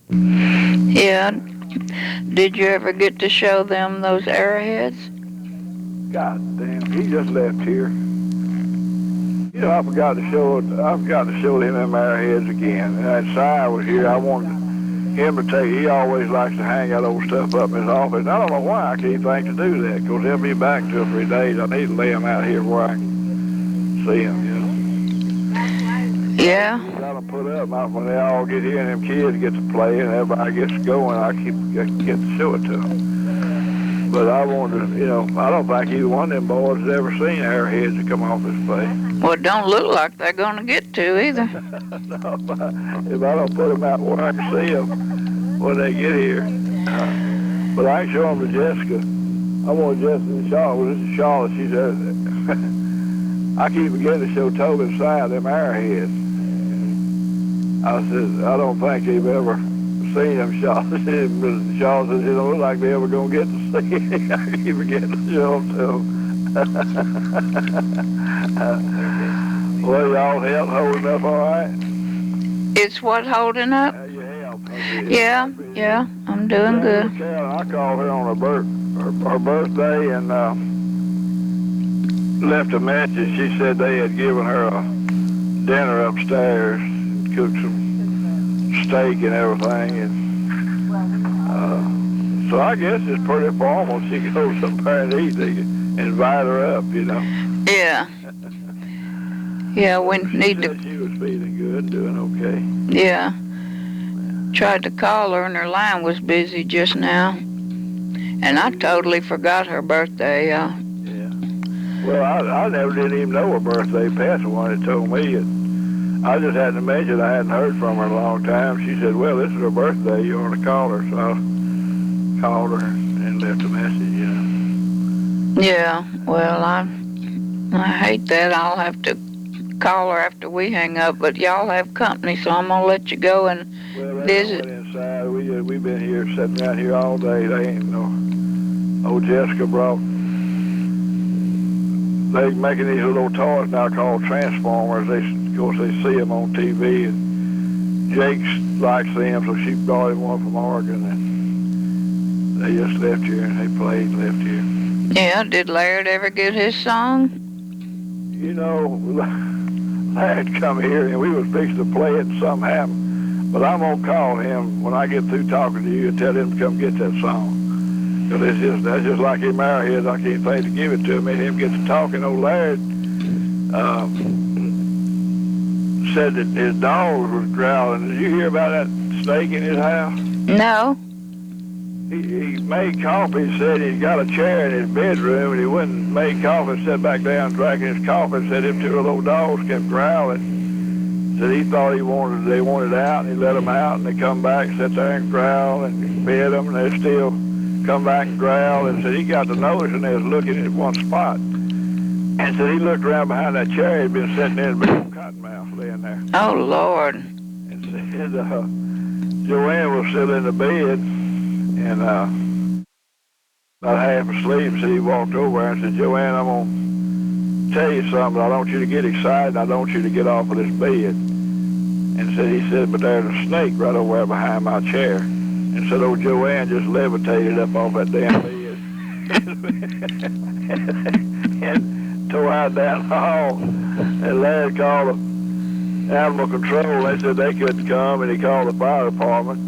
Yeah. Did you ever get to show them those arrowheads? God damn, he just left here. You know, I forgot to show him them arrowheads again. And Si was here. I wanted him to take, he always likes to hang that old stuff up in his office. I don't know why I can't think to do that, because he'll be back in 2 or 3 days. I need to lay him out here where I can see him, you know. Yeah. We got them put up. When they all get here and them kids get to play and everybody gets going, I get to show it to them. But I wanted to, you know, I don't think either one of them boys has ever seen arrowheads that come off his face. Well, it don't look like they're going to get to either. No, if I don't put them out where I can see them when they get here. But I can show them to Jessica. I want Jessica and Charlotte. Well, this is Charlotte. She said, I keep forgetting to show Toby and Si them arrowheads. I said, I don't think they've ever seen them. Charlotte said, it don't look like they ever going to get to see it. I keep forgetting to show them to them. Well, y'all help holding up all right? It's what holding up? You help. Yeah, I'm doing good. I called her on her birthday and left a message. She said they had given her a dinner upstairs, cooked some steak and everything, and so I guess it's pretty formal. She goes up there and eat. They invite her up, you know. Yeah. Yeah, we need to. She was feeling good, doing okay. Yeah. Tried to call her and her line was busy just now, and I totally forgot her birthday. Yeah. Well, I never didn't even know her birthday. Pastor wanted told me it. I just hadn't mentioned I hadn't heard from her in a long time. She said, well, this is her birthday. You ought to call her. So I called her and left a message, you know. Yeah, well, I hate that. I'll have to call her after we hang up, but y'all have company, so I'm going to let you go and visit. Well, inside. We've been here, sitting out here all day. They ain't no... Old Jessica brought... They're making these little toys now called Transformers. Of course, they see them on TV, and Jake likes them, so she brought him one from Oregon, and they just left here, and they played and left here. Yeah, did Laird ever get his song? You know, Laird come here, and we was fixing to play it, and something happened. But I'm going to call him when I get through talking to you and tell him to come get that song. Because that's just like him arrowheads. I can't think to give it to him. And him get to talking. Old Laird said that his dog was growling. Did you hear about that snake in his house? No. He made coffee. He said he'd got a chair in his bedroom, and he wouldn't make coffee. Sat back down drinking his coffee. Said them two little dogs kept growling. Said he thought they wanted out, and he let them out, and they come back, sit there and growl, and he fed them, and they still come back and growl. And said he got to noticing they was looking at one spot. And said he looked around behind that chair. He'd been sitting there, a big old cottonmouth laying there. Oh, Lord. And said Joanne was still in the bed, and about half asleep. So he walked over and said, Joanne, I'm going to tell you something. I don't want you to get excited. I don't want you to get off of this bed. And he said, but there's a snake right over there behind my chair. And said, old Joanne just levitated up off that damn bed and tore out down the hall. And Laird called animal control. They said they couldn't come, and he called the fire department.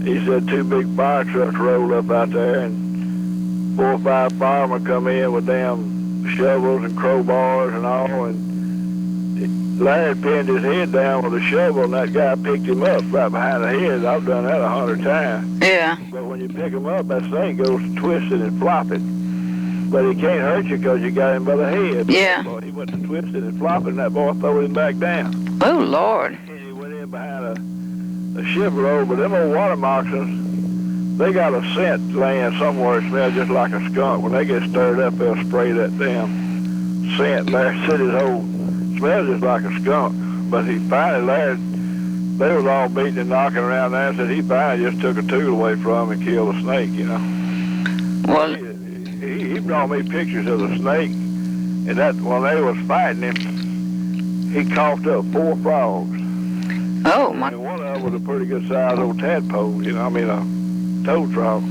He said 2 big fire trucks rolled up out there, and 4 or 5 firemen come in with damn shovels and crowbars and all, and Laird pinned his head down with a shovel, and that guy picked him up right behind the head. I've done that 100 times. Yeah. But when you pick him up, that thing goes twisted and flopping. But he can't hurt you because you got him by the head. Yeah. Boy, he went to twisted and flopping, and that boy threw him back down. Oh, Lord. And he went in behind a ship road, but them old water moccasins, they got a scent laying somewhere. It smells just like a skunk. When they get stirred up, they'll spray that damn scent. Laird said his whole smells just like a skunk. But he finally, Laird, they was all beating and knocking around there, and said he finally just took a tool away from him and killed a snake, you know. Well, he brought me pictures of the snake, and that when they was fighting him, he coughed up 4 frogs. Oh, Oh, my. And one of them was a pretty good sized old tadpole, you know, I mean a toad frog.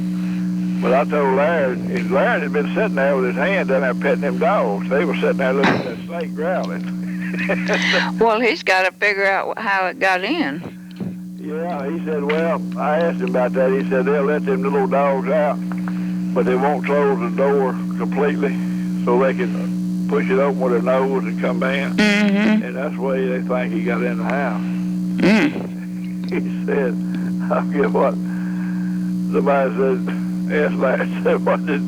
But I told Laird, and Laird had been sitting there with his hand down there petting them dogs. They were sitting there looking at that snake growling. Well, he's got to figure out how it got in. Yeah, he said, well, I asked him about that. He said they'll let them little dogs out, but they won't close the door completely so they can push it open with their nose and come in. Mm-hmm. And that's the way they think he got in the house. Mm. He said, I'll get what somebody said, asked Laird, said, what did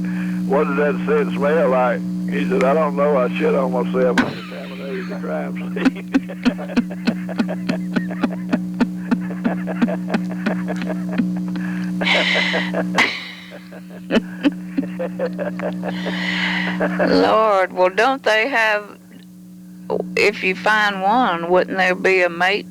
that scent smell like? He said, I don't know, I shit on myself and contaminated the crime scene. Lord, well, don't they have, if you find one, wouldn't there be a mate?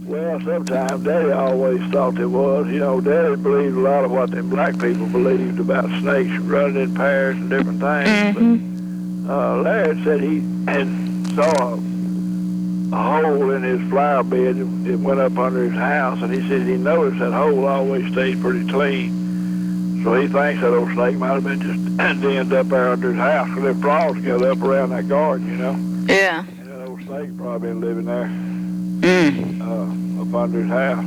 Well, sometimes Daddy always thought there was. You know, Daddy believed a lot of what them black people believed about snakes running in pairs and different things. Mm-hmm. But Laird said he had saw a hole in his flower bed. It went up under his house, and he said he noticed that hole always stayed pretty clean. So he thinks that old snake might have been just denned up there under his house, because them frogs got up around that garden, you know. Yeah. And that old snake probably been living there. Up under his house.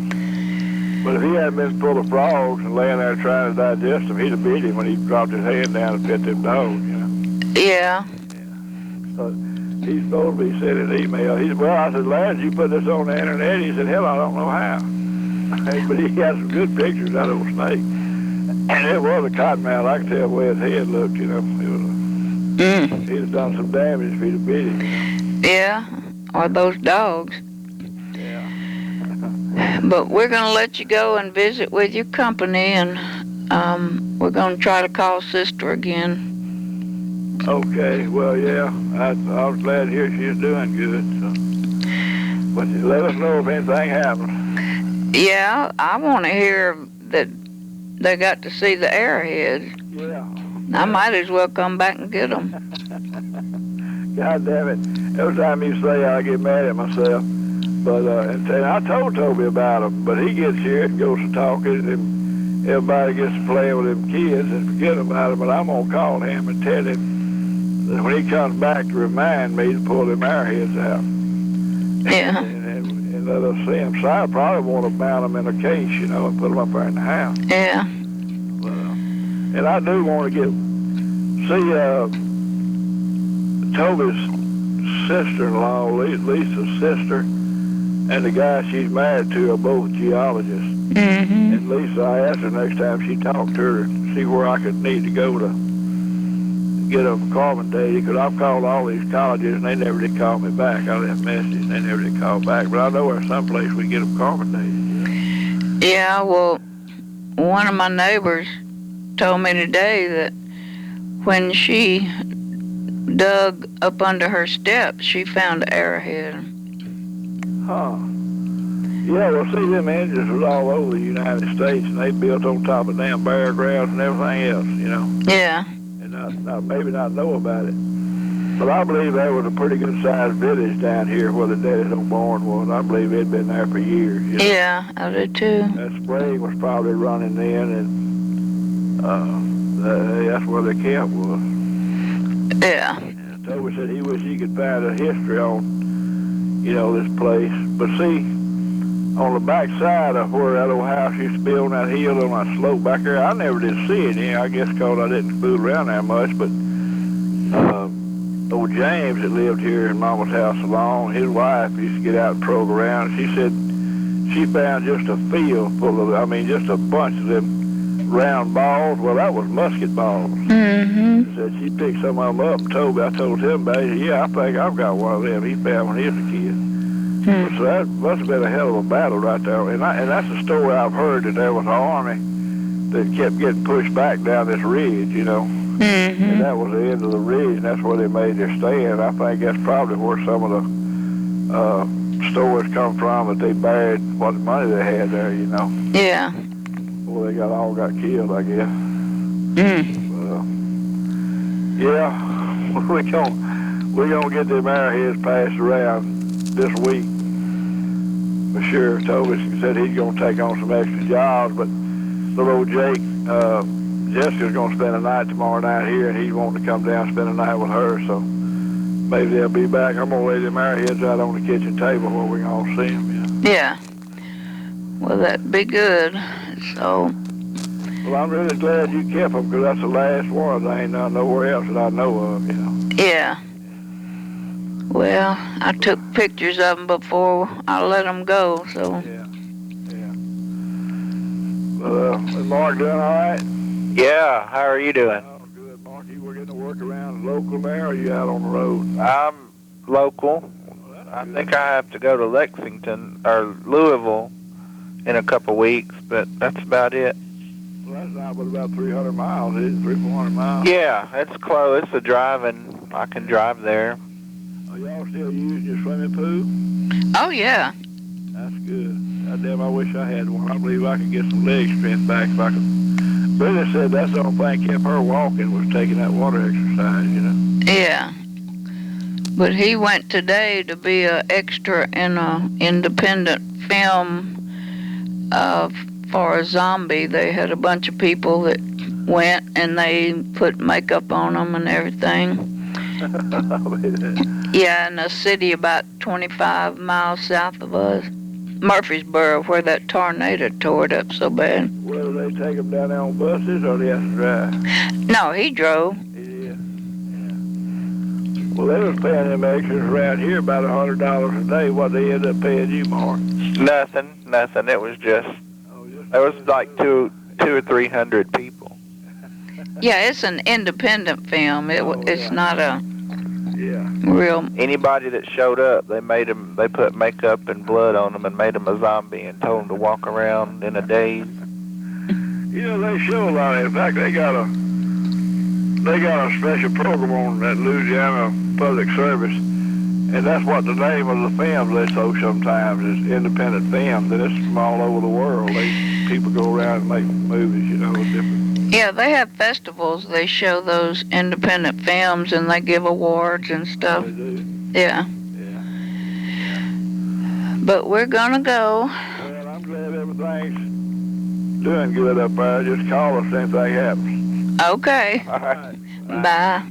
But if he hadn't been full of frogs and laying there trying to digest them, he'd have beat him when he dropped his hand down and pet them dogs, you know. Yeah. So he's supposed to be sending an email. He said, well, I said, Laird, you put this on the internet? He said, hell, I don't know how. But he had some good pictures of that old snake. And it was a cottonmouth. I could tell the way his head looked, you know. He'd have done some damage if he'd have bit him, you know. Yeah. Or those dogs. But we're going to let you go and visit with your company, and we're going to try to call Sister again. Okay, well, yeah, I was glad to hear she's doing good. So. But let us know if anything happens. Yeah, I want to hear that they got to see the arrowheads. Yeah. I might as well come back and get them. God damn it. Every time you say I get mad at myself. But and I told Toby about them, but he gets here and goes to talking, and everybody gets to playing with them kids and forget about them. But I'm going to call him and tell him that when he comes back to remind me to pull them arrowheads out. Yeah. And let us see them. So I probably want to mount them in a case, you know, and put them up there in the house. Yeah. And I do want to see Toby's sister-in-law, Lisa's sister, and the guy she's married to are both geologists. Mm-hmm. And Lisa, I asked her next time she talked to her, see where I could need to go to get a carbon dating, because I've called all these colleges and they never did call me back. I left messages and they never did call back. But I know there's someplace we get them carbon dated. Yeah, well, one of my neighbors told me today that when she dug up under her steps, she found an arrowhead. Huh. Yeah, well, see, them engines was all over the United States, and they built on top of damn bare grounds and everything else, you know. Yeah. And maybe not know about it. But I believe there was a pretty good-sized village down here where the Daddy's old barn was. I believe it'd been there for years. You know? Yeah, I do too. That spring was probably running in, and that's where the camp was. Yeah. And Toby said he wished he could find a history on, you know, this place. But see, on the back side of where that old house used to be on that hill on that slope back there, I never did see it. I guess because I didn't fool around there much. But old James that lived here in Mama's house alone, his wife used to get out and probe around. She said she found just a field full of, just a bunch of them round balls. Well, that was musket balls. Mm-hmm. She said she picked some of them up and told me. I told him about it. Yeah, I think I've got one of them. He found when he was a kid. Mm-hmm. So that must have been a hell of a battle right there. And that's a story I've heard, that there was an army that kept getting pushed back down this ridge, you know. Mm-hmm. And that was the end of the ridge, and that's where they made their stand. I think that's probably where some of the stories come from, that they buried what money they had there, you know. Yeah. Well, they all got killed, I guess. Mm. Yeah, we're gonna get them arrowheads passed around this week. the sheriff told us, he said he's going to take on some extra jobs, but little old Jake, Jessica's going to spend the night tomorrow night here, and he's wanting to come down and spend the night with her, so maybe they'll be back. I'm going to lay them arrowheads out on the kitchen table where we can all see them, Yeah. Well, that'd be good. So. Well, I'm really glad you kept them, because that's the last one. There ain't nowhere else that I know of, Yeah. Well, I took pictures of them before I let them go, so. Yeah. But, is Mark doing all right? Yeah, how are you doing? Oh, good, Mark. You were getting to work around local there, or are you out on the road? I'm local. Well, I think I have to go to Lexington or Louisville in a couple weeks, but that's about it. Well, that's not but about 300 miles, is it? 300-400 miles? Yeah, it's close. It's a driving. I can drive there. Are y'all still using your swimming pool? Oh, yeah. That's good. Damn, I wish I had one. I believe I could get some leg strength back if I could. Billy said that's the only thing kept her walking was taking that water exercise, Yeah. But he went today to be an extra in an independent film for a zombie. They had a bunch of people that went, and they put makeup on them and everything. Yeah, in a city about 25 miles south of us. Murfreesboro, where that tornado tore it up so bad. Well, do they take them down there on buses, or do they have to drive? No, he drove. Yeah. Well, they was paying them extras around here about $100 a day. What they ended up paying you, Mark? Nothing. It was just, there was like two or 300 people. Yeah, it's an independent film. It's not a real. Anybody that showed up, they put makeup and blood on them and made them a zombie and told them to walk around in a daze. They show a lot of it. In fact, they got a special program on that Louisiana Public Service, and that's what the name of the films they show sometimes is independent films, and it's from all over the world. People go around and make movies, different. Yeah, they have festivals. They show those independent films, and they give awards and stuff. They do. Yeah. But we're gonna go. Well, I'm glad everything's doing good up there. Just call us if anything happens. Okay. All right. Bye.